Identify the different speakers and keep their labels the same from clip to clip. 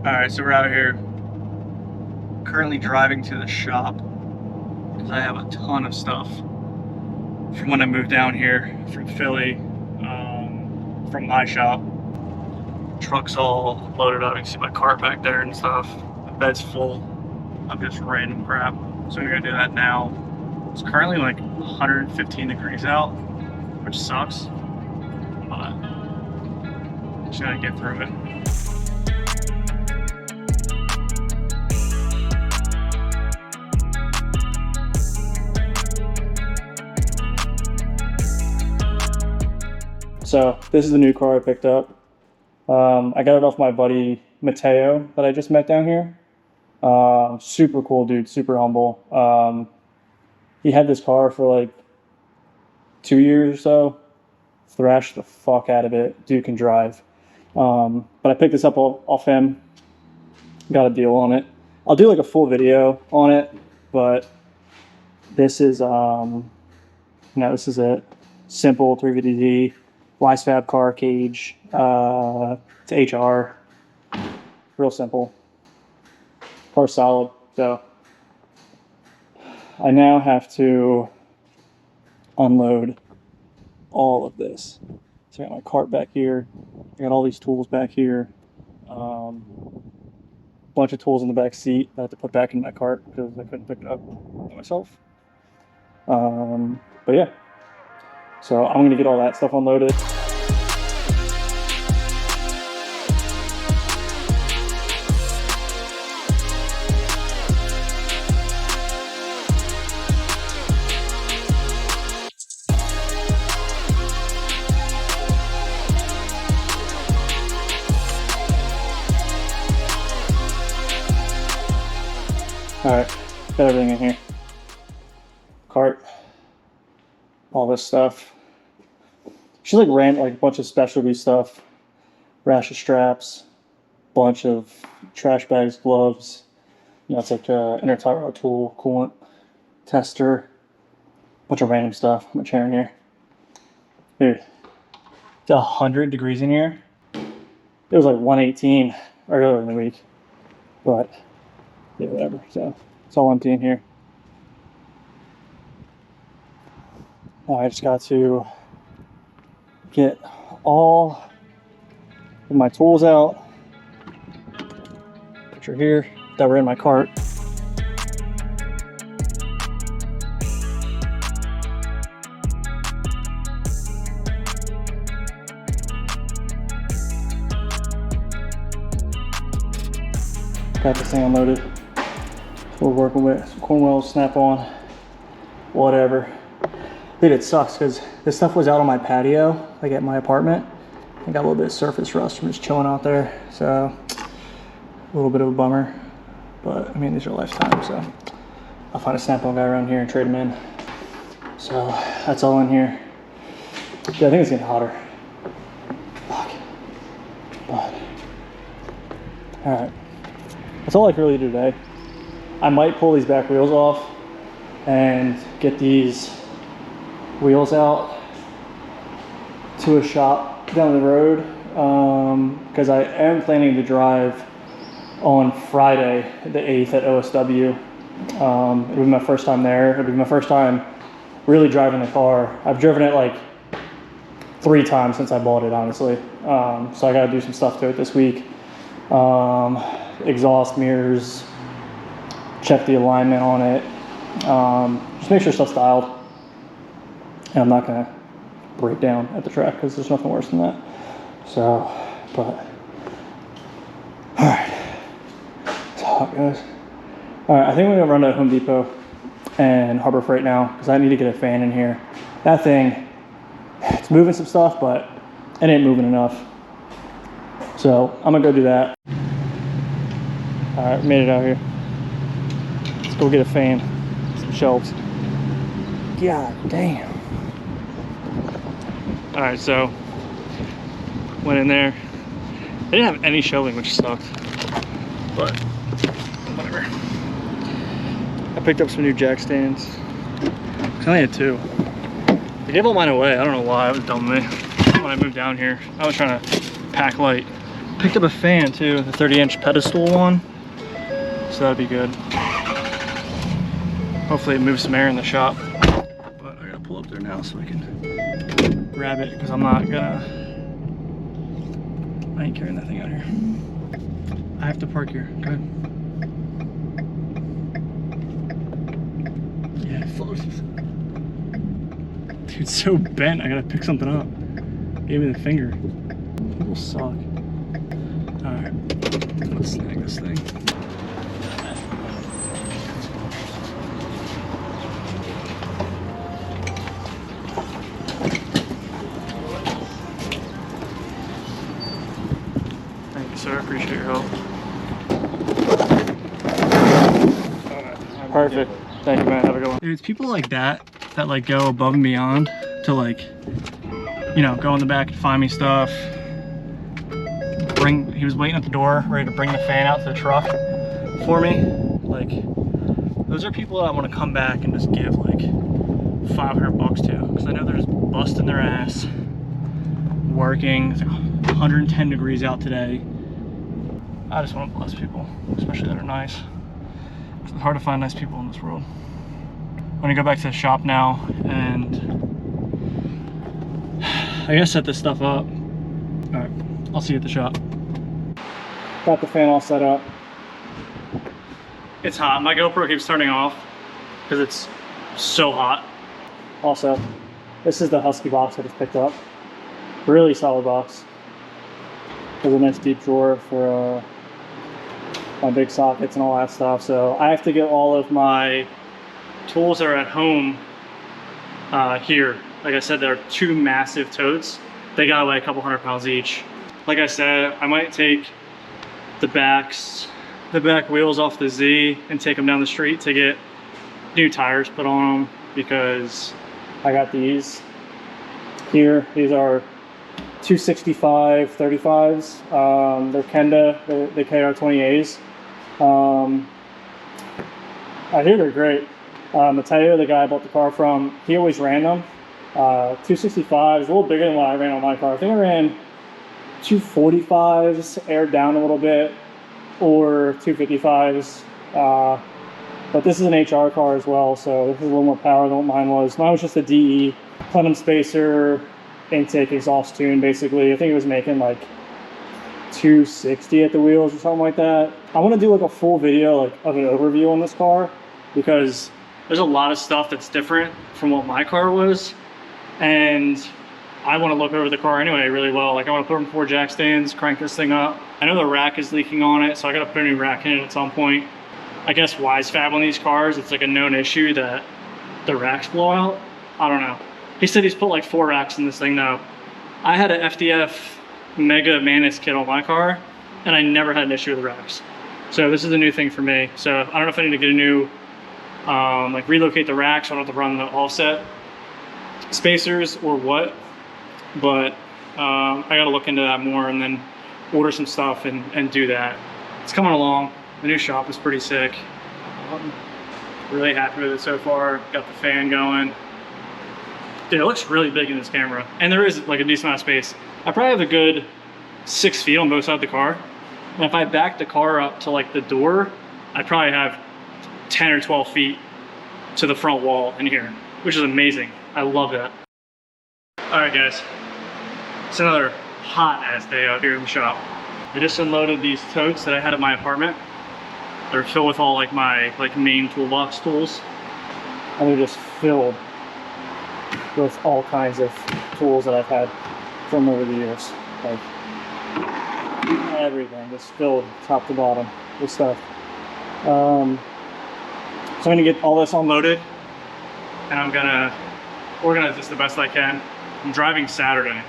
Speaker 1: Alright, so we're out here currently driving to the shop because I have a ton of stuff from when I moved down here from Philly, from my shop. Truck's all loaded up. You can see my cart back there and stuff. The bed's full of just random crap. So we're gonna do that now. It's currently like 115 degrees out, which sucks, but just gotta get through it. So this is the new car I picked up. I got it off my buddy Mateo that I just met down here. Super cool dude, super humble. He had this car for like 2 years or so. Thrashed the fuck out of it. Dude can drive. But I picked this up off him. Got a deal on it. I'll do like a full video on it, but this is this is it. Simple 350D. Wisefab car cage, it's HR, real simple, car's solid. So I now have to unload all of this. So I got my cart back here, I got all these tools back here, bunch of tools in the back seat that I have to put back in my cart because I couldn't pick it up myself. But yeah. So I'm gonna get all that stuff unloaded. All right, got everything in here. Cart, all this stuff. She like ran like a bunch of specialty stuff, ratchet straps, bunch of trash bags, gloves. You know, it's like inner tie rod tool, coolant tester, bunch of random stuff. My chair in here. Dude, it's 100 degrees in here. It was like 118 earlier in the week, but yeah, whatever. So it's all empty in here. Now I just got to get all of my tools out, which are here, that were in my cart. Got this thing unloaded. We're working with some Cornwell, Snap-on, whatever. Dude, it sucks because this stuff was out on my patio, like at my apartment. I got a little bit of surface rust from just chilling out there, so a little bit of a bummer. But I mean, these are lifetime, so I'll find a Snap-on guy around here and trade them in. So that's all in here. Yeah, I think it's getting hotter. Fuck. But all right, that's all I can really do today. I might pull these back wheels off and get these wheels out to a shop down the road because I am planning to drive on Friday the 8th at OSW. It'll be my first time there. It'll be my first time really driving the car. I've driven it like 3 times since I bought it, honestly. So I gotta do some stuff to it this week. Exhaust, mirrors, check the alignment on it, just make sure stuff's dialed. And I'm not gonna break down at the track because there's nothing worse than that. So, but, all right, that's how it goes. All right, I think we're gonna run to Home Depot and Harbor Freight now because I need to get a fan in here. That thing, it's moving some stuff, but it ain't moving enough. So I'm gonna go do that. All right, made it out here. Let's go get a fan, some shelves. God damn. All right, so went in there. They didn't have any shelving, which sucked, but whatever. I picked up some new jack stands. I only had 2. They gave all mine away. I don't know why. It was dumb of me. When I moved down here, I was trying to pack light. Picked up a fan too, the 30-inch pedestal one. So that'd be good. Hopefully it moves some air in the shop. But I gotta pull up there now so I can grab it because I ain't carrying that thing out here. I have to park here. Go ahead. Yeah, it floats. Dude, it's so bent. I gotta pick something up. Gave me the finger. People suck. Alright, let's snag this thing. Thank you, sir. Appreciate your help. Perfect. Thank you, man. Have a good one. Dude, it's people like that like go above and beyond to like, you know, go in the back and find me stuff. He was waiting at the door, ready to bring the fan out to the truck for me. Like, those are people that I want to come back and just give like $500 to, because I know they're just busting their ass, working. It's like 110 degrees out today. I just want to bless people, especially that are nice. It's hard to find nice people in this world. I'm gonna go back to the shop now and I gotta set this stuff up. All right, I'll see you at the shop. Got the fan all set up. It's hot. My GoPro keeps turning off because it's so hot. Also, this is the Husky box I just picked up. Really solid box. There's a nice deep drawer for my big sockets and all that stuff. So I have to get all of my tools that are at home here. Like I said, there are two massive totes. They got like a couple 100 pounds each. Like I said, I might take the back wheels off the Z and take them down the street to get new tires put on them, because I got these here. These are 265 35s. They're Kenda, the KR20As. I hear they're great. Mateo, the guy I bought the car from, he always ran them. 265 is a little bigger than what I ran on my car. I think I ran 245s aired down a little bit, or 255s. But this is an HR car as well, so this is a little more power than what mine was. Mine was just a DE, plenum spacer, intake, exhaust tune, basically. I think it was making like 260 at the wheels or something like that. I want to do like a full video like of an overview on this car, because there's a lot of stuff that's different from what my car was, and I want to look over the car anyway really well. Like, I want to put them 4 jack stands, crank this thing up. I know the rack is leaking on it, so I got to put a new rack in it at some point. I guess Wisefab on these cars, it's like a known issue that the racks blow out. I don't know. He said he's put like 4 racks in this thing now. I had an FDF Mega Manus kit on my car, and I never had an issue with the racks. So this is a new thing for me. So I don't know if I need to get a new, like relocate the racks. I don't have to run the offset spacers or what. But I gotta look into that more and then order some stuff and do that. It's coming along. The new shop is pretty sick. Really happy with it so far. Got the fan going. Dude, it looks really big in this camera. And there is like a decent amount of space. I probably have a good 6 feet on both sides of the car. And if I back the car up to like the door, I probably have 10 or 12 feet to the front wall in here, which is amazing. I love that. All right, guys. It's another hot ass day out here in the shop. I just unloaded these totes that I had at my apartment. They're filled with all like my main toolbox tools. And they're just filled with all kinds of tools that I've had from over the years. Like everything, just filled top to bottom with stuff. So I'm gonna get all this unloaded and I'm gonna organize this the best I can. I'm driving Saturday,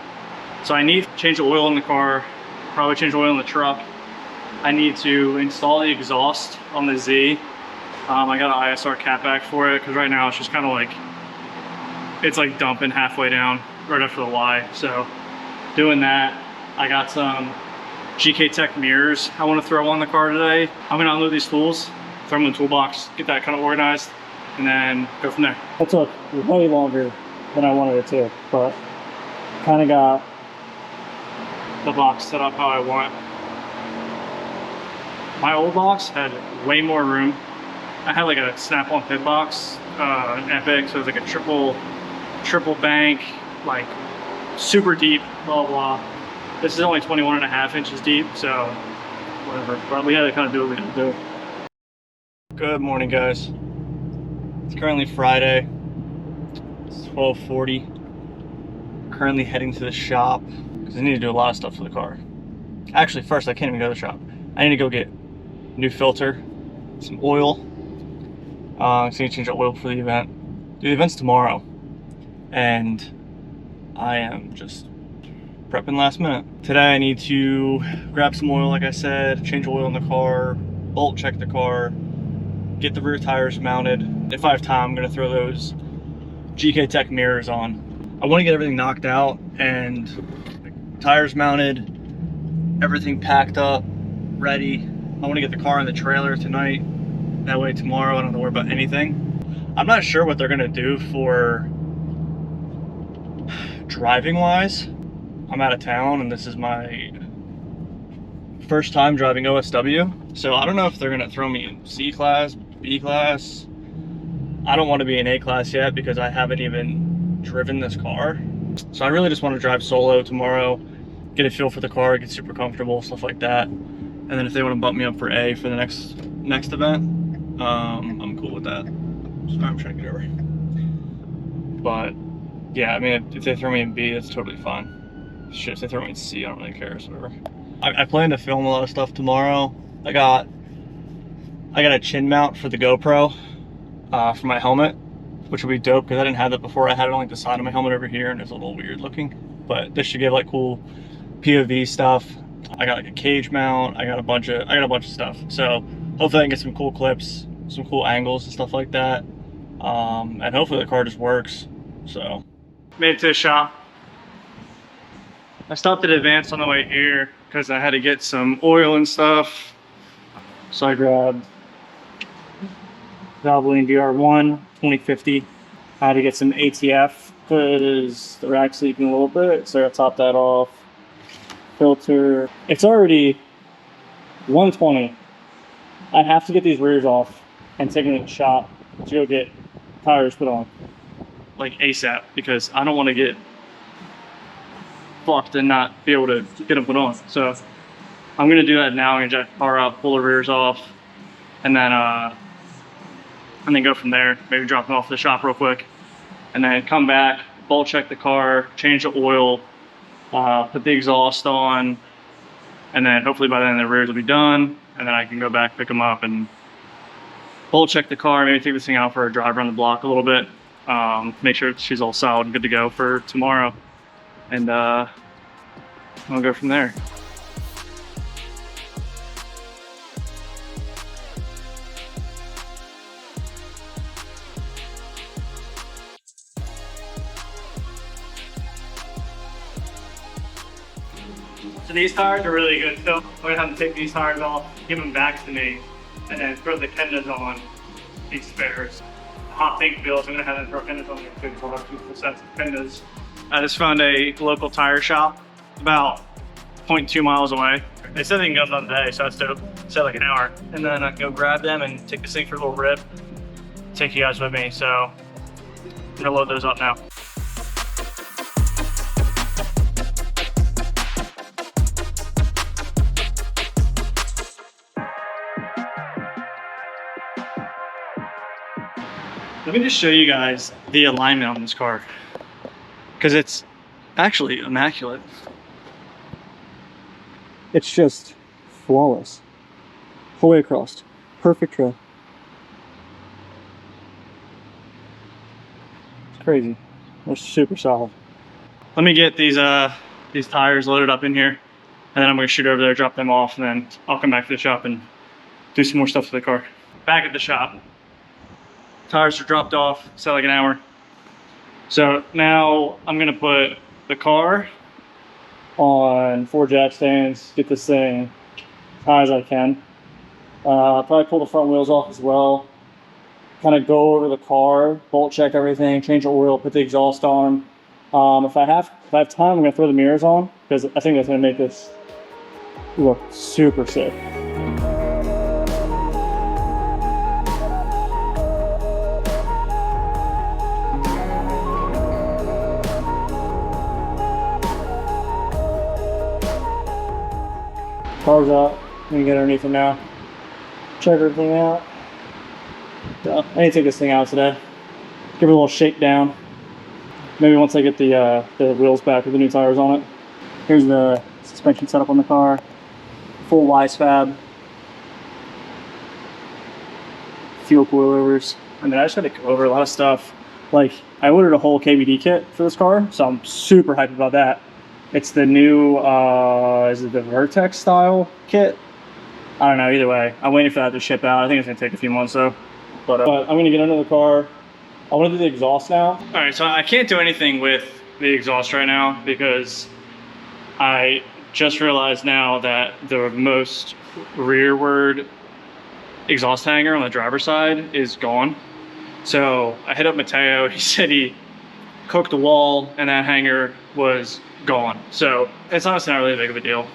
Speaker 1: so I need to change the oil in the car, probably change the oil in the truck. I need to install the exhaust on the Z. I got an ISR catback for it, because right now it's just kind of like, it's like dumping halfway down right after the Y. So doing that. I got some GK Tech mirrors I want to throw on the car today. I'm gonna unload these tools, throw them in the toolbox, get that kind of organized, and then go from there. That took way longer than I wanted it to, but kind of got the box set up how I want. My old box had way more room. I had like a Snap-on pit box, Epic, so it was like a triple bank, like super deep, blah, blah. This is only 21.5 inches deep, so whatever. But we had to kind of do what we had to do. Good morning, guys. It's currently Friday. It's 12:40. Currently heading to the shop because I need to do a lot of stuff to the car. Actually, first, I can't even go to the shop. I need to go get new filter, some oil. I'm going to change the oil for the event. The event's tomorrow, and I am just prepping last minute. Today I need to grab some oil, like I said, change oil in the car, bolt check the car, get the rear tires mounted. If I have time, I'm going to throw those GK Tech mirrors on. I want to get everything knocked out and tires mounted, everything packed up, ready. I want to get the car in the trailer tonight. That way tomorrow I don't have to worry about anything. I'm not sure what they're gonna do for driving wise. I'm out of town and this is my first time driving OSW. So I don't know if they're gonna throw me in C class, B class. I don't want to be in A class yet because I haven't even driven this car. So I really just want to drive solo tomorrow, get a feel for the car, get super comfortable, stuff like that. And then if they want to bump me up for A for the next event, I'm cool with that. Sorry, I'm trying to get over. But yeah, I mean, if they throw me in B, that's totally fine. Shit, if they throw me in C, I don't really care, so whatever. I plan to film a lot of stuff tomorrow. I got a chin mount for the GoPro for my helmet, which will be dope because I didn't have that before. I had it on like the side of my helmet over here, and it's a little weird looking. But this should give like cool POV stuff. I got like a cage mount. I got a bunch of stuff. So hopefully I can get some cool clips, some cool angles and stuff like that. And hopefully the car just works. So made it to the shop. I stopped at Advance on the way here because I had to get some oil and stuff. So I grabbed Valvoline DR1 2050. I had to get some ATF because the rack's leaking a little bit, so I gotta top that off. Filter. It's already 120. I have to get these rears off and take them to the shop to go get tires put on, like ASAP, because I don't want to get fucked and not be able to get them put on. So I'm gonna do that now. I'm gonna jack the car up, pull the rears off, and then go from there. Maybe drop them off at the shop real quick, and then come back, bolt check the car, change the oil, put the exhaust on, and then hopefully by then the rears will be done, and then I can go back, pick them up, and bolt check the car, maybe take this thing out for a drive around the block a little bit, make sure she's all solid and good to go for tomorrow, and I'll go from there. So these tires are really good still. We're gonna have to take these tires off, give them back to me, and then throw the Kendas on these spares. Hot pink wheels, I'm gonna have them throw Kendas on here too, so I'll have 2 sets of Kendas. I just found a local tire shop about 0.2 miles away. They said they can go done today, so that's dope. Said like an hour. And then I can go grab them and take this thing for a little rip. Take you guys with me, so I'm gonna load those up now. Let me just show you guys the alignment on this car, because it's actually immaculate. It's just flawless. Whole way across. Perfect tread. It's crazy. They're super solid. Let me get these tires loaded up in here, and then I'm gonna shoot over there, drop them off, and then I'll come back to the shop and do some more stuff to the car. Back at the shop. Tires are dropped off, so like an hour. So now I'm gonna put the car on 4 jack stands, get this thing as high as I can. Probably pull the front wheels off as well. Kind of go over the car, bolt check everything, change the oil, put the exhaust on. If I have time, I'm gonna throw the mirrors on because I think that's gonna make this look super sick. Car's up. I'm gonna get underneath it now. Check everything out. So, I need to take this thing out today. Give it a little shake down. Maybe once I get the wheels back with the new tires on it. Here's the suspension setup on the car. Full Wisefab. Fuel coilovers. I mean, I just had to go over a lot of stuff. Like, I ordered a whole KVD kit for this car, so I'm super hyped about that. It's the new, is it the Vertex style kit? I don't know, either way. I'm waiting for that to ship out. I think it's gonna take a few months though. But I'm gonna get under the car. I wanna do the exhaust now. All right, so I can't do anything with the exhaust right now because I just realized now that the most rearward exhaust hanger on the driver's side is gone. So I hit up Mateo. He said he cooked the wall and that hanger was gone. So it's honestly not really big of a deal.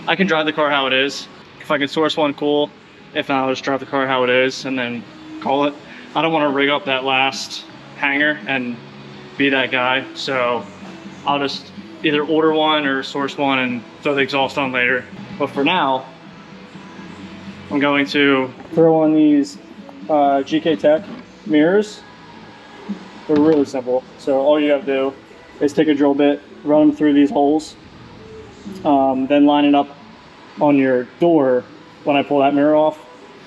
Speaker 1: I can drive the car how it is. If I can source one, cool. If not, I'll just drive the car how it is and then call it. I don't want to rig up that last hanger and be that guy. So I'll just either order one or source one and throw the exhaust on later. But for now, I'm going to throw on these GK Tech mirrors. They're really simple. So all you have to do is take a drill bit, run them through these holes, then line it up on your door when I pull that mirror off.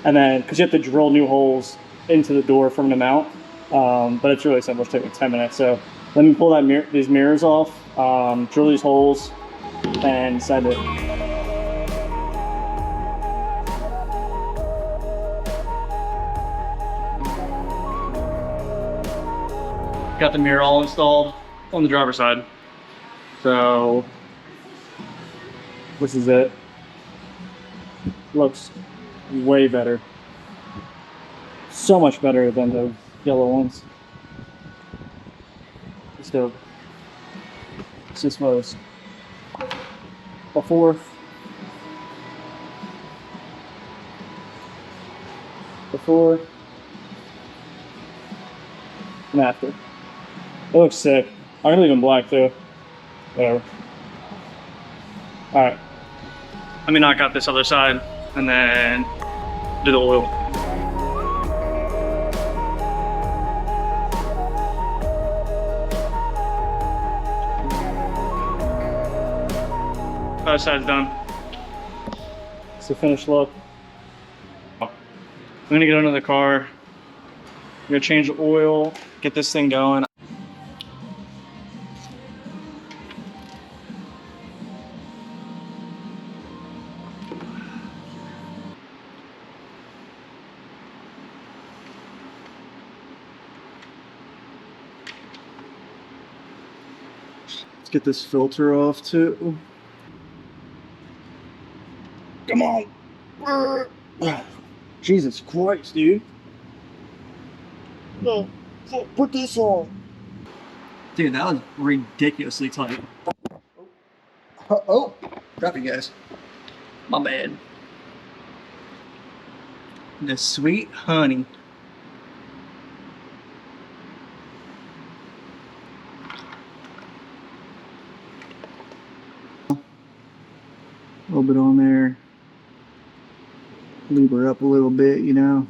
Speaker 1: And then, because you have to drill new holes into the door from the mount, but it's really simple. It's taking 10 minutes. So let me pull that these mirrors off, drill these holes, and send it. Got the mirror all installed on the driver's side. So this is it. Looks way better. So much better than the yellow ones. It's dope. This was before, and after. It looks sick. I'm gonna leave them black too. Whatever. Alright. Let me knock out this other side and then do the oil. Other side's done. It's the finished look. I'm gonna get under the car. I'm gonna change the oil, get this thing going. Let's get this filter off too. Come on. Jesus Christ, dude. No, put this on. Dude, that was ridiculously tight. Oh, crap, you guys. My bad. The sweet honey. A little bit on there. Lube her up a little bit, you know.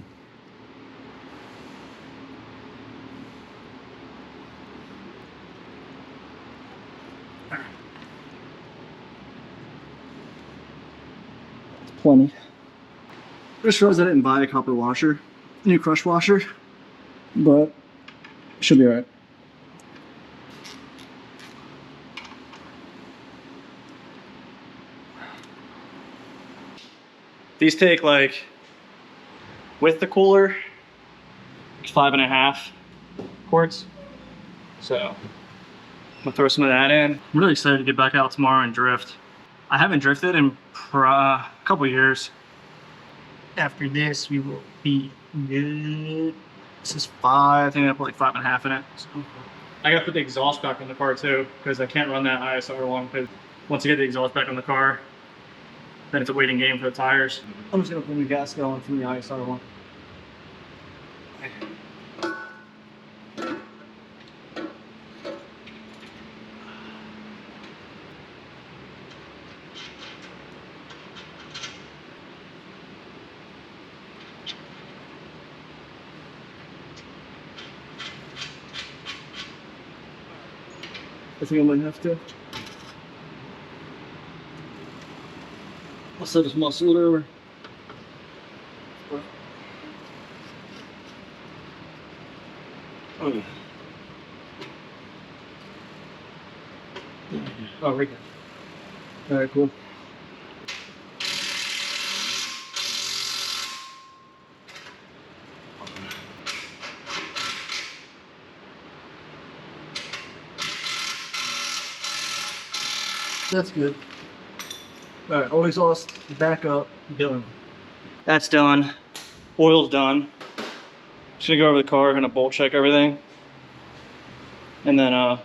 Speaker 1: It's plenty. Just realized I didn't buy a copper washer, a new crush washer, but should be alright. These take like, with the cooler, 5.5 quarts. So I'm gonna throw some of that in. I'm really excited to get back out tomorrow and drift. I haven't drifted in a couple years. After this, we will be good. This is 5, I think I put like 5.5 in it. So I gotta put the exhaust back in the car too, because I can't run that ISR one, because once you get the exhaust back in the car, then it's a waiting game for the tires. I'm just gonna put the gas going from the ISR one. I think I might have to. I'll just muscle it over. Oh, right here. All right, cool. That's good. All right, oil exhaust, back up, done. That's done. Oil's done. Just gonna go over the car, gonna bolt check everything. And then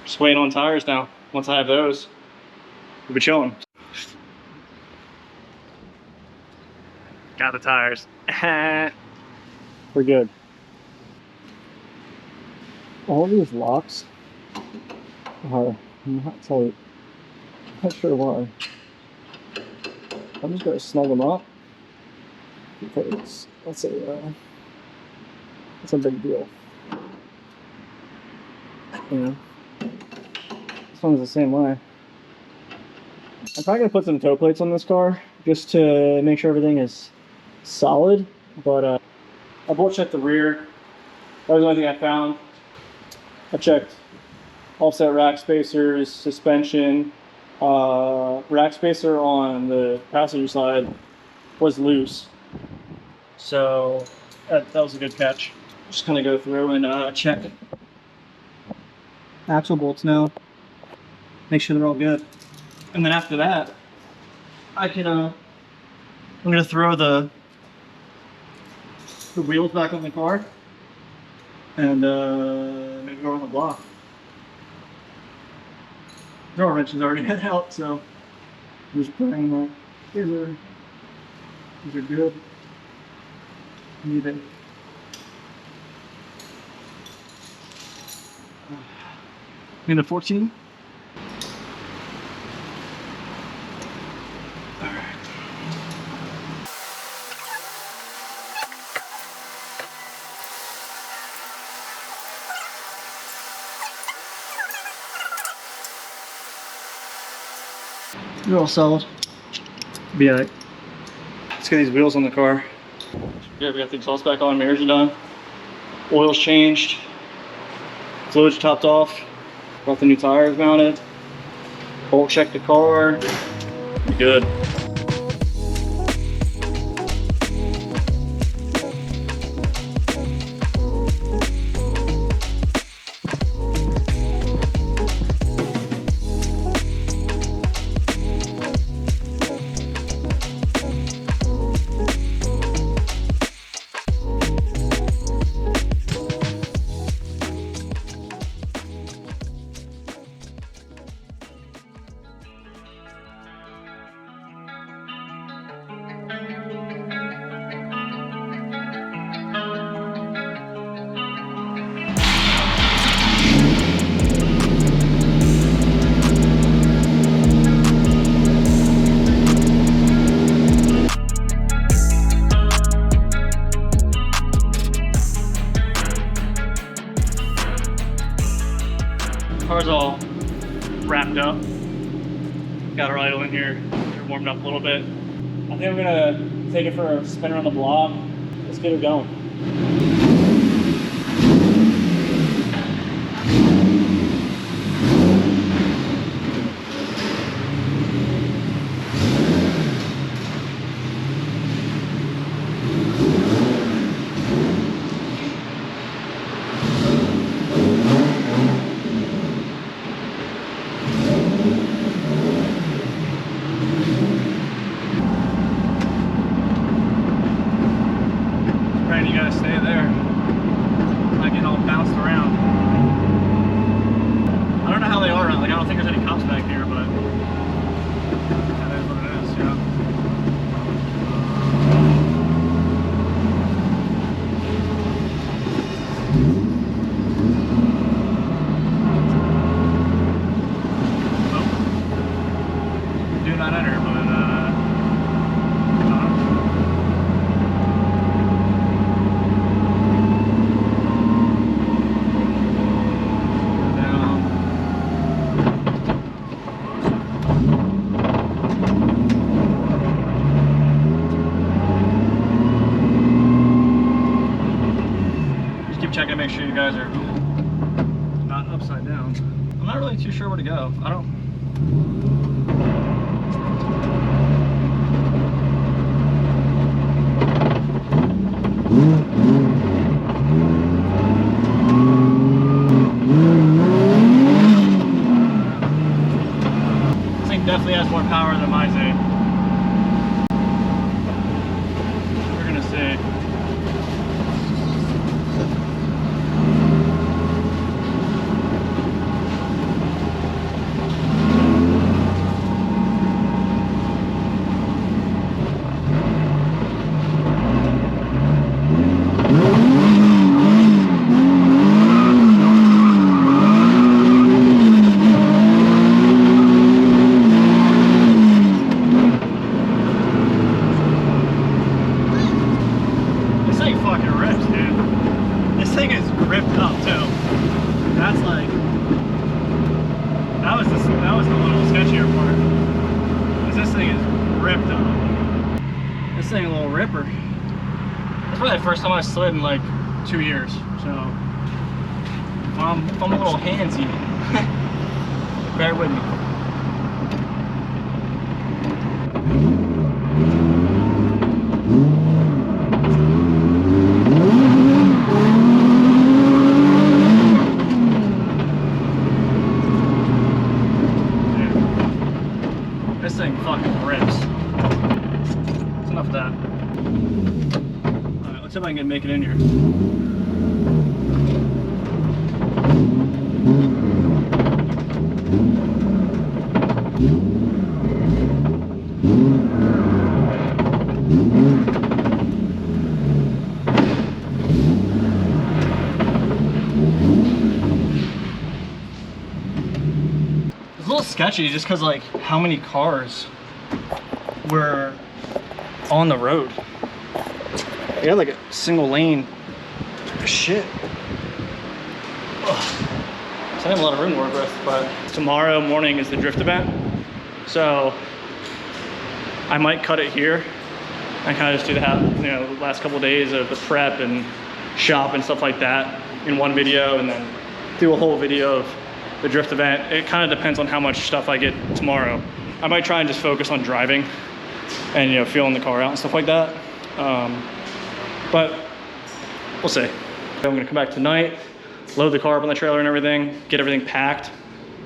Speaker 1: just waiting on tires now. Once I have those, we'll be chilling. Got the tires. We're good. All these locks are not tight. Not sure why. I'm just gonna snug them up because that's a big deal. You know, this one's the same way. I'm probably gonna put some toe plates on this car just to make sure everything is solid. But I bolt checked the rear. That was the only thing I found. I checked offset rack spacers, suspension. Rack spacer on the passenger side was loose, so that was a good catch. Just kind of go through and check axle bolts now, make sure they're all good, and then after that, I can I'm gonna throw the wheels back on the car and maybe go on the block. Drawer wrench is already head out, so I'm just putting my these are good. Need it. Need a 14. All right. You're all solid. Be alright. Let's get these wheels on the car. Yeah, we got the exhaust back on, mirrors are done. Oil's changed. Fluid's topped off. Got the new tires mounted. Bolt check the car. We're good. Car's all wrapped up. Got her idle in here. Warmed up a little bit. I think I'm gonna take it for a spin around the block. Let's get her going. You gotta stay there. I get all bounced around. I don't know how they are. Like, I don't think there's any cops back here, but that is what it is, yeah. Oh. Do not enter, but make sure you guys are not upside down. I'm not really too sure where to go. I don't. This thing definitely has more power than my Zane. We're gonna see. That was the little sketchier part. Because this thing is ripped up. This thing a little ripper. It's probably the first time I slid in like 2 years. So if I'm a little handsy, bear with me. This thing fucking rips. That's enough of that. Alright, let's see if I can make it in here. It's a little sketchy just because like how many cars were on the road. They had like a single lane. Shit. Ugh. So I have a lot of room to work with, but tomorrow morning is the drift event. So I might cut it here and kind of just do the last couple of days of the prep and shop and stuff like that in one video, and then do a whole video of the drift event. It kind of depends on how much stuff I get tomorrow. I might try and just focus on driving and feeling the car out and stuff like that. But we'll see. I'm gonna come back tonight, load the car up on the trailer and everything, get everything packed,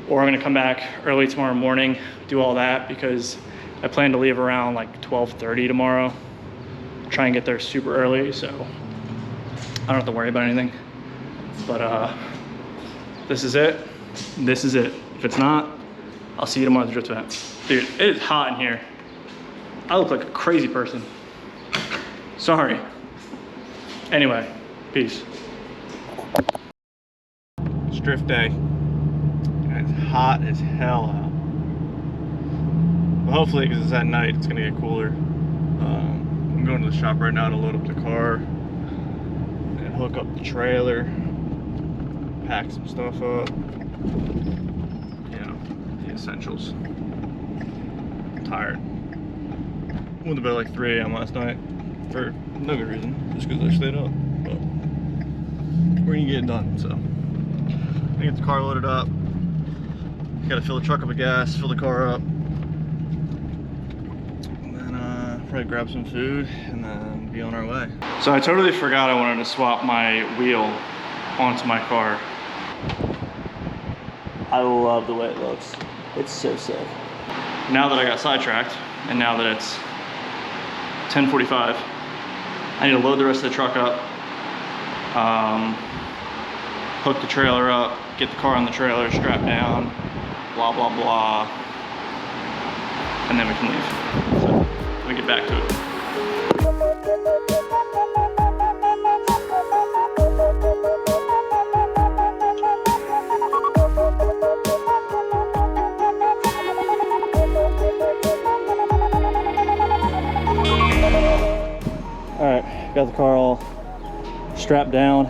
Speaker 1: or I'm gonna come back early tomorrow morning, do all that, because I plan to leave around like 12:30 tomorrow. Try and get there super early, so I don't have to worry about anything. But this is it. This is it. If it's not, I'll see you tomorrow at the drift event. Dude, it is hot in here. I look like a crazy person. Sorry. Anyway, peace. It's drift day. And it's hot as hell out. But hopefully, because it's at night, it's gonna get cooler. I'm going to the shop right now to load up the car and hook up the trailer, pack some stuff up. The essentials. I'm tired. Went to bed like 3 a.m. last night for no good reason, just because I stayed up. But we're gonna get it done. So I'm gonna get the car loaded up. Gotta fill the truck up with gas, fill the car up, and then probably grab some food and then be on our way. So I totally forgot I wanted to swap my wheel onto my car. I love the way it looks. It's so sick. Now that I got sidetracked, and now that it's 10:45, I need to load the rest of the truck up, hook the trailer up, get the car on the trailer, strap down, blah, blah, blah, and then we can leave. So let me get back to it. All right, got the car all strapped down,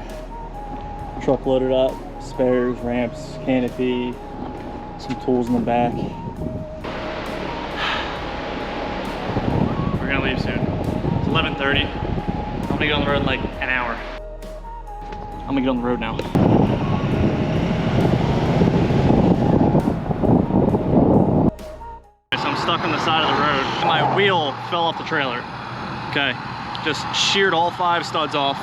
Speaker 1: truck loaded up, spares, ramps, canopy, some tools in the back. We're gonna leave soon. It's 11:30. I'm gonna get on the road in like an hour. I'm I'm gonna get on the road now. So I'm stuck on the side of the road. My wheel fell off the trailer. Okay, just sheared all 5 studs off.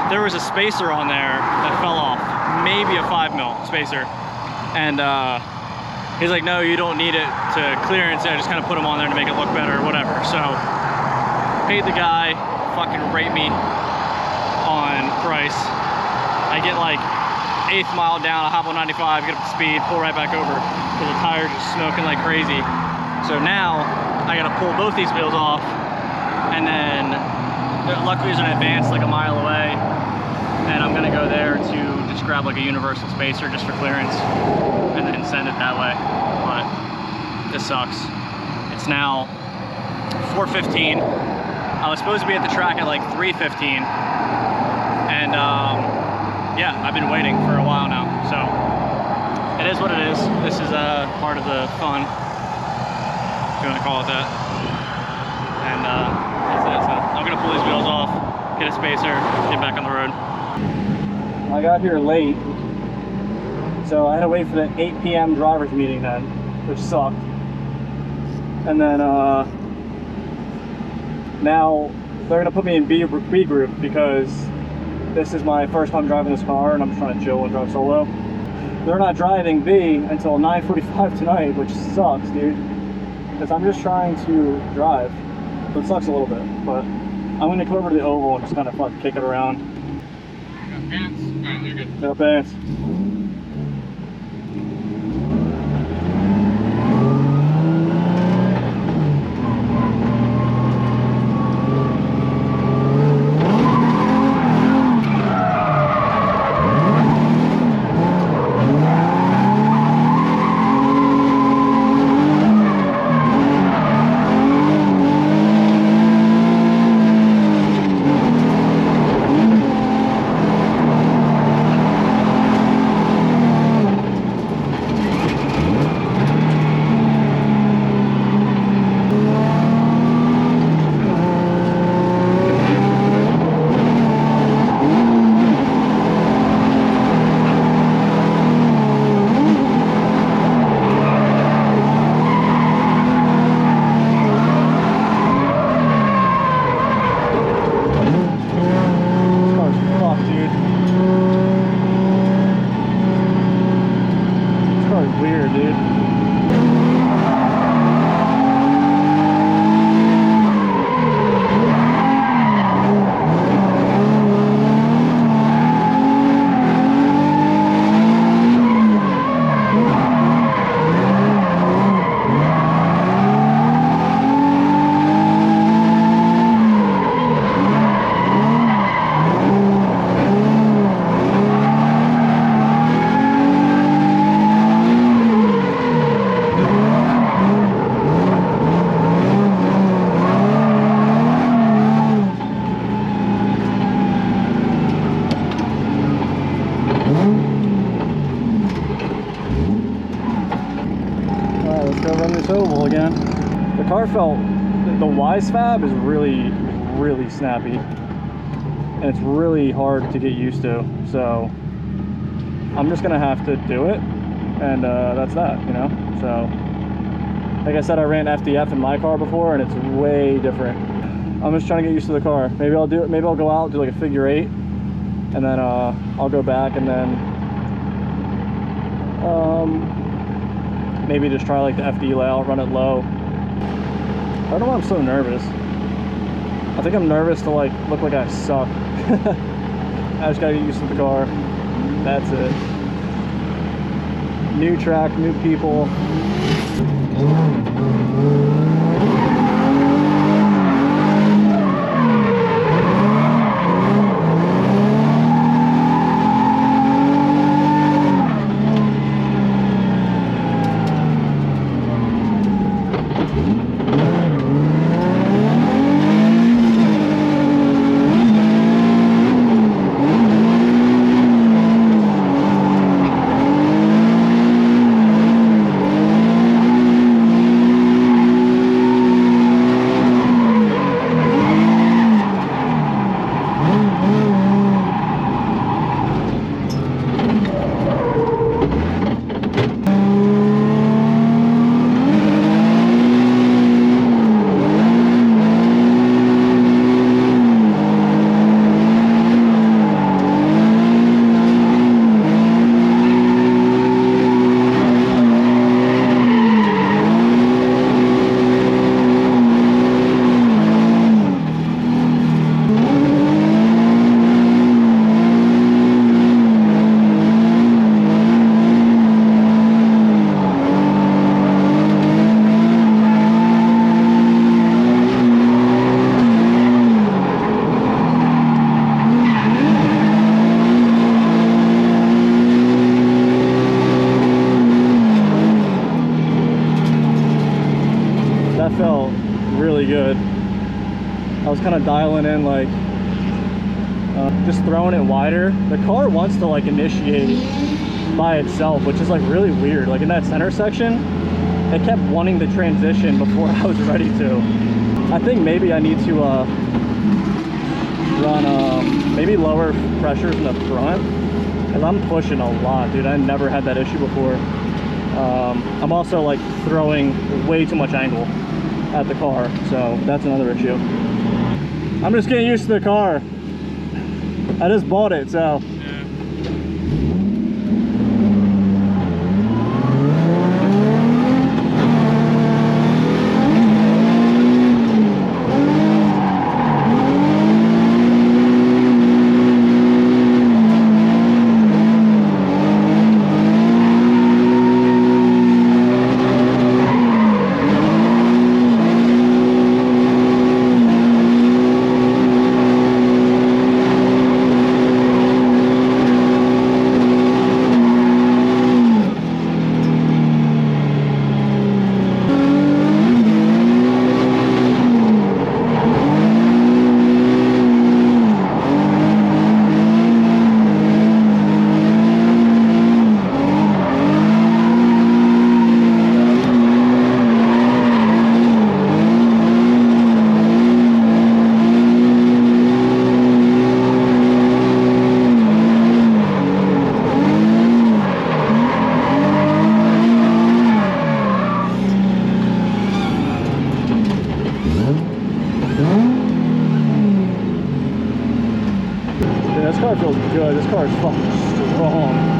Speaker 1: There was a spacer on there that fell off, maybe a 5mm spacer. And he's like, no, you don't need it to clearance. I just kind of put them on there to make it look better or whatever. So paid the guy, fucking rate me on price. I get like 8th mile down, I hop on 95, get up to speed, pull right back over because the tire's just smoking like crazy. So now I gotta pull both these wheels off, and then luckily there's an Advance like a mile away, and I'm gonna go there to just grab like a universal spacer just for clearance and then send it that way. But this sucks. It's now 4:15. I was supposed to be at the track at like 3:15, and yeah, I've been waiting for a while now, so it is what it is. This is part of the fun, if you want to call it that. And that's it. So I'm gonna pull these wheels off, get a spacer, get back on the road. I got here late, so I had to wait for the 8 p.m. driver's meeting then, which sucked. And then now they're gonna put me in B group because this is my first time driving this car and I'm just trying to chill and drive solo. They're not driving B until 9:45 tonight, which sucks, dude. Because I'm just trying to drive. So it sucks a little bit, but I'm gonna come over to the oval and just kind of fucking kick it around.
Speaker 2: You got pants? Alright, you're good.
Speaker 1: No pants. Oval again. The car felt, the Y-Fab is really snappy, and it's really hard to get used to, so I'm just gonna have to do it, and that's that, you know. So like I said, I ran FDF in my car before and it's way different. I'm just trying to get used to the car. Maybe I'll do it, maybe I'll go out, do like a figure 8, and then I'll go back and then maybe just try like the FD layout, run it low. I don't know why I'm so nervous. I think I'm nervous to like look like I suck. I just gotta get used to the car. That's it. New track, new people. I was kind of dialing in like just throwing it wider. The car wants to like initiate by itself, which is like really weird. Like in that center section, it kept wanting to transition before I was ready to. I think maybe I need to run maybe lower pressures in the front, because I'm pushing a lot, dude. I never had that issue before. I'm also like throwing way too much angle at the car, so that's another issue. I'm just getting used to the car. I just bought it, so.
Speaker 2: Yeah.
Speaker 1: This car feels good. This car is fucking strong.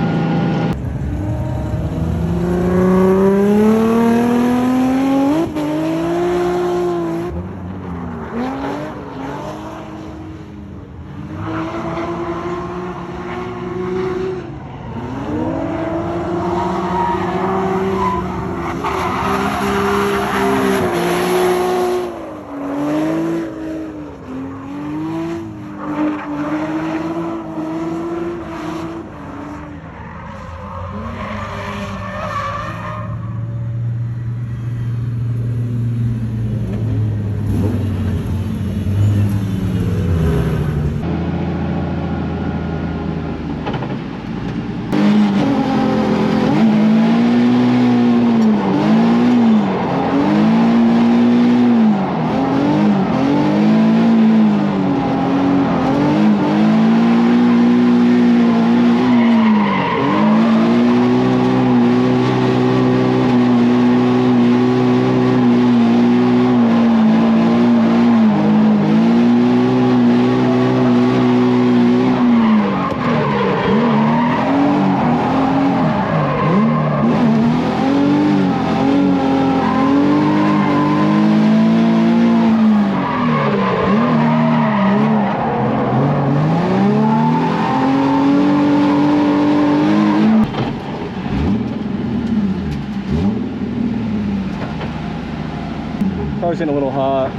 Speaker 1: Car's getting a little hot.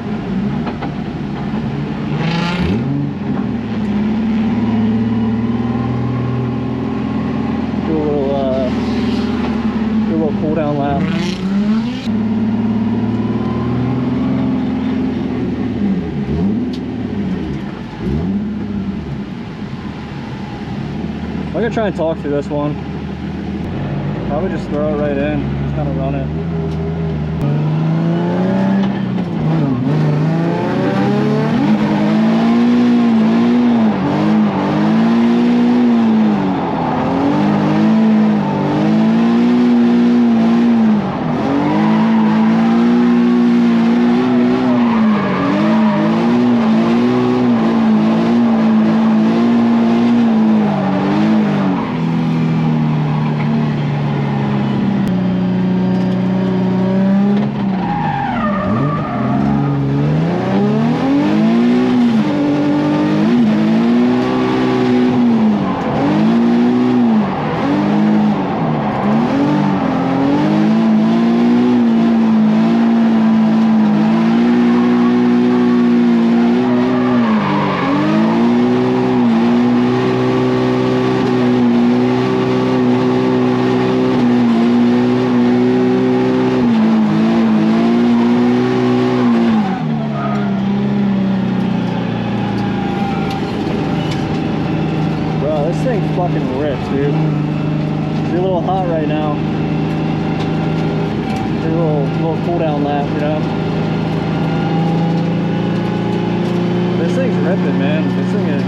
Speaker 1: Do a little cool down lap. I'm gonna try and talk through this one. Probably just throw it right in, just kind of run it. fucking ripped, dude. It's a little hot right now. A little cool down lap, you know. This thing's ripping, man. This thing is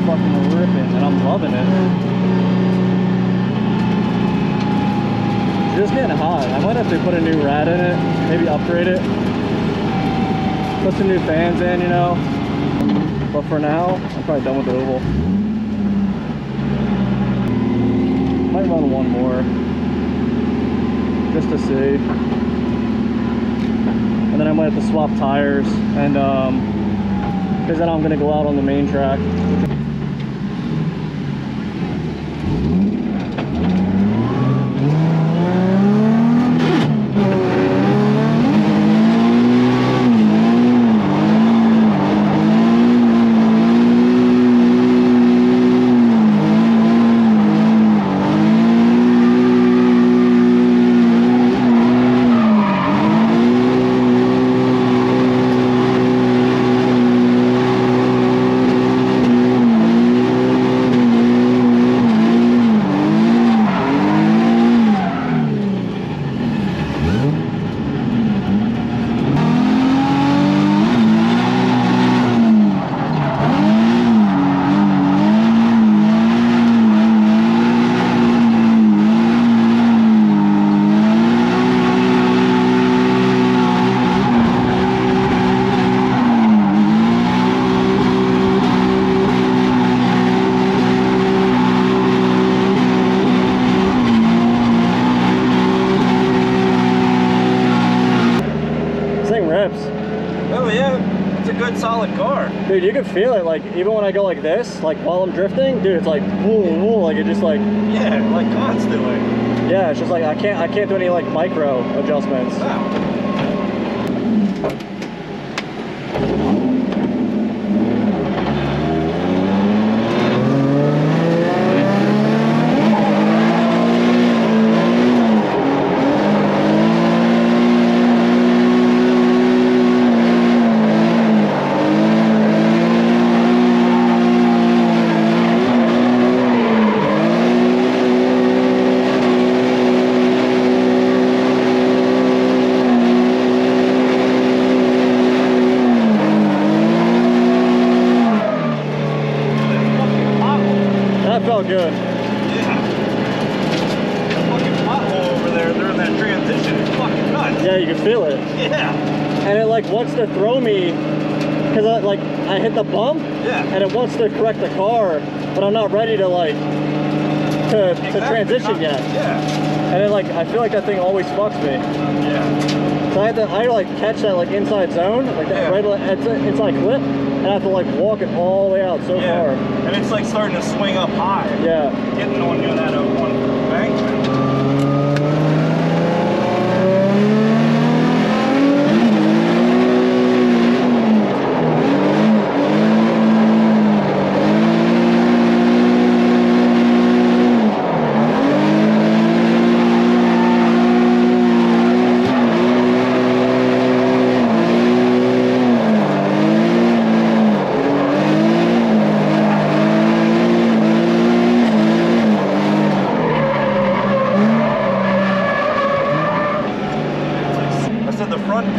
Speaker 1: fucking ripping, and I'm loving it. It's just getting hot. I might have to put a new rad in it, maybe upgrade it. Put some new fans in, you know. But for now, I'm probably done with the oval. Might run one more, just to see. And then I might have to swap tires, and because then I'm gonna go out on the main track.
Speaker 3: Oh yeah, it's a good solid car.
Speaker 1: Dude, you can feel it, like, even when I go like this, like, while I'm drifting, dude, it's like, woo, like, it just, like...
Speaker 3: Yeah, like, constantly.
Speaker 1: Yeah, it's just like, I can't do any, like, micro adjustments.
Speaker 3: Wow.
Speaker 1: Felt good.
Speaker 3: Yeah. The fucking pothole over there during that transition is fucking nuts.
Speaker 1: Yeah, you can feel it.
Speaker 3: Yeah.
Speaker 1: And it like wants to throw me, because I hit the bump.
Speaker 3: Yeah.
Speaker 1: And it wants to correct the car, but I'm not ready to like to transition yet.
Speaker 3: Yeah.
Speaker 1: And then like I feel like that thing always fucks me.
Speaker 3: Yeah.
Speaker 1: So I had to like catch that like inside zone, like that right inside clip. And I have to like walk it all the way out so far.
Speaker 3: And it's like starting to swing up high.
Speaker 1: Yeah.
Speaker 3: Getting on you in that one bank.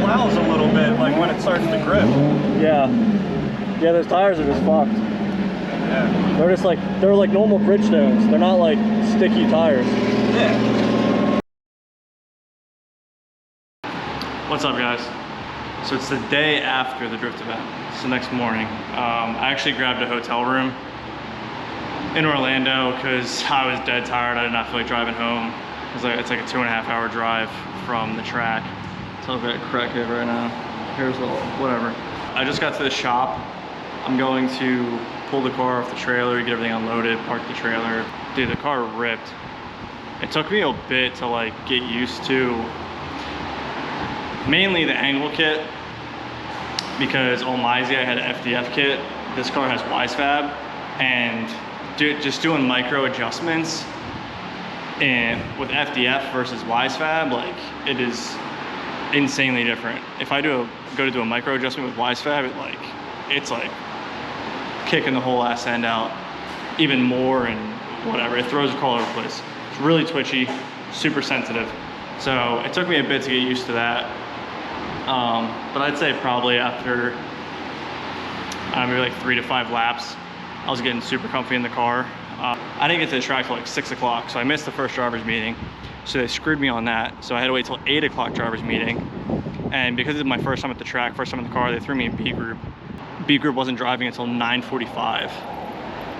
Speaker 3: Plows a little bit, like when it starts to grip.
Speaker 1: Yeah. Yeah, those tires are just fucked.
Speaker 3: Yeah.
Speaker 1: They're like normal Bridgestones. They're not like sticky tires.
Speaker 3: Yeah.
Speaker 1: What's up, guys? So it's the day after the drift event. It's the next morning. I actually grabbed a hotel room in Orlando because I was dead tired. I did not feel like driving home. It's like a 2.5 hour drive from the track. So I've got a crackhead right now. Here's the whatever. I just got to the shop. I'm going to pull the car off the trailer, get everything unloaded, park the trailer. Dude, the car ripped. It took me a bit to like get used to mainly the angle kit, because on my Z I had an FDF kit. This car has Wisefab, and just doing micro adjustments and with FDF versus Wisefab, like, it is insanely different. If I go to do a micro adjustment with Wisefab, it's like kicking the whole ass end out. even more and whatever. It throws the car all over the place. It's really twitchy, super sensitive. So it took me a bit to get used to that. But I'd say probably after maybe like 3 to 5 laps, I was getting super comfy in the car. I didn't get to the track till like 6 o'clock, so I missed the first driver's meeting. So they screwed me on that. So I had to wait till 8 o'clock driver's meeting. And because it's my first time at the track, first time in the car, they threw me in B group. B group wasn't driving until 9:45.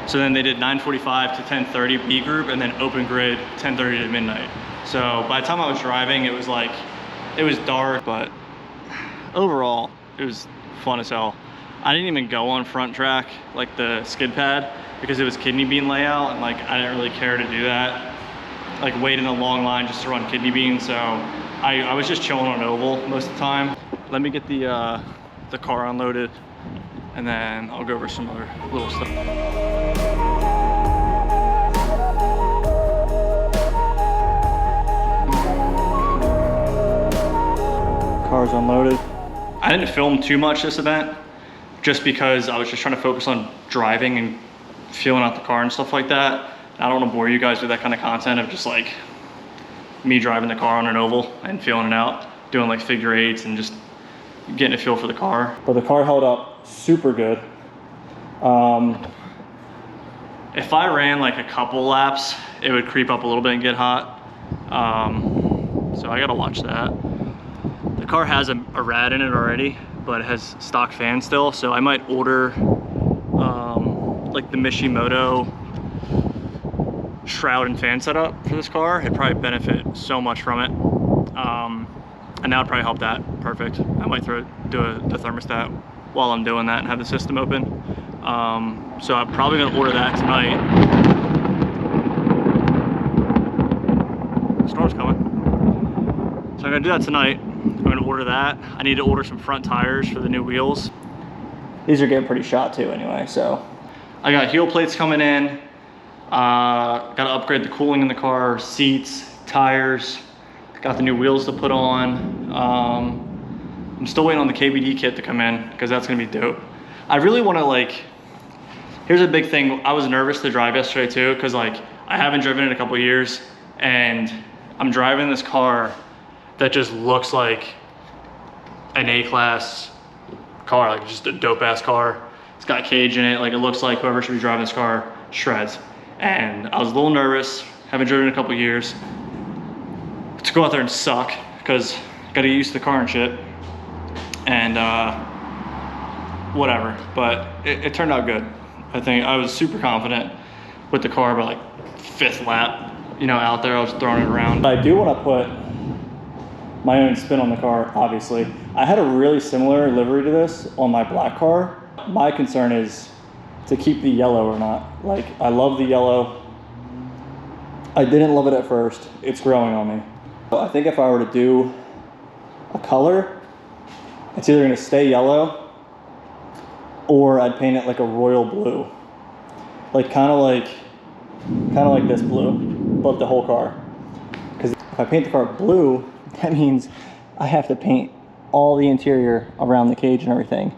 Speaker 1: So then they did 9:45 to 10:30 B group, and then open grid 10:30 to midnight. So by the time I was driving, it was dark, but overall, it was fun as hell. I didn't even go on front track, like the skid pad, because it was kidney bean layout, and like I didn't really care to do that. Like wait in a long line just to run kidney bean, so I was just chilling on oval most of the time. Let me get the car unloaded, and then I'll go over some other little stuff. Car's unloaded. I didn't film too much this event just because I was just trying to focus on driving and feeling out the car and stuff like that. I don't want to bore you guys with that kind of content of just like me driving the car on an oval and feeling it out, doing like figure eights and just getting a feel for the car. But the car held up super good. If I ran like a couple laps, it would creep up a little bit and get hot. So I gotta watch that. The car has a rad in it already, but it has stock fans still, so I might order like the Mishimoto shroud and fan setup for this car. It'd probably benefit so much from it, and that would probably help that perfect. I might do the thermostat while I'm doing that and have the system open. So I'm probably gonna order that tonight. The storm's coming, so I'm gonna do that tonight. I'm gonna order that. I need to order some front tires for the new wheels. These are getting pretty shot too anyway, so. I got heel plates coming in. Gotta upgrade the cooling in the car, seats, tires. Got the new wheels to put on. I'm still waiting on the KBD kit to come in because that's gonna be dope. I really wanna like, here's a big thing. I was nervous to drive yesterday too because like I haven't driven in a couple years and I'm driving this car that just looks like an A-class car, like just a dope ass car. It's got a cage in it, like it looks like whoever should be driving this car shreds. And I was a little nervous, haven't driven in a couple years, to go out there and suck, because gotta get used to the car and shit. And whatever, but it turned out good. I think I was super confident with the car by like 5th lap, you know, out there, I was throwing it around. I do wanna put my own spin on the car, obviously. I had a really similar livery to this on my black car. My concern is to keep the yellow or not. Like, I love the yellow. I didn't love it at first. It's growing on me. But I think if I were to do a color, it's either gonna stay yellow or I'd paint it like a royal blue. Like kind of like this blue, but the whole car. Because if I paint the car blue, that means I have to paint all the interior around the cage and everything,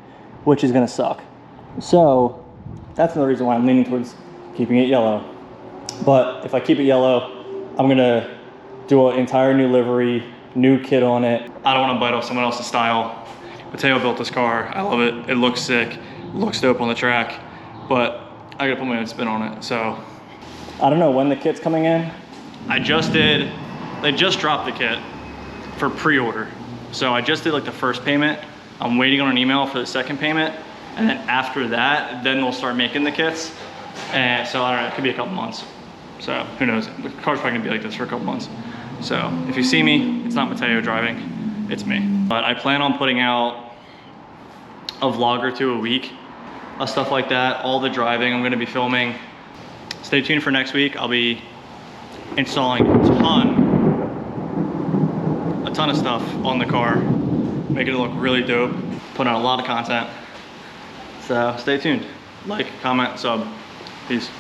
Speaker 1: which is gonna suck. So that's another reason why I'm leaning towards keeping it yellow. But if I keep it yellow, I'm gonna do an entire new livery, new kit on it. I don't wanna bite off someone else's style. Mateo built this car, I love it. It looks sick, it looks dope on the track, but I gotta put my own spin on it, so. I don't know when the kit's coming in. They just dropped the kit for pre-order. So I just did like the first payment. I'm waiting on an email for the second payment. And then after that, then they'll start making the kits. And so I don't know, it could be a couple months. So who knows? The car's probably gonna be like this for a couple months. So if you see me, it's not Mateo driving, it's me. But I plan on putting out a vlog or two a week of stuff like that. All the driving I'm gonna be filming. Stay tuned for next week. I'll be installing a ton of stuff on the car, making it look really dope, putting out a lot of content. So stay tuned. Like, comment, sub. Peace.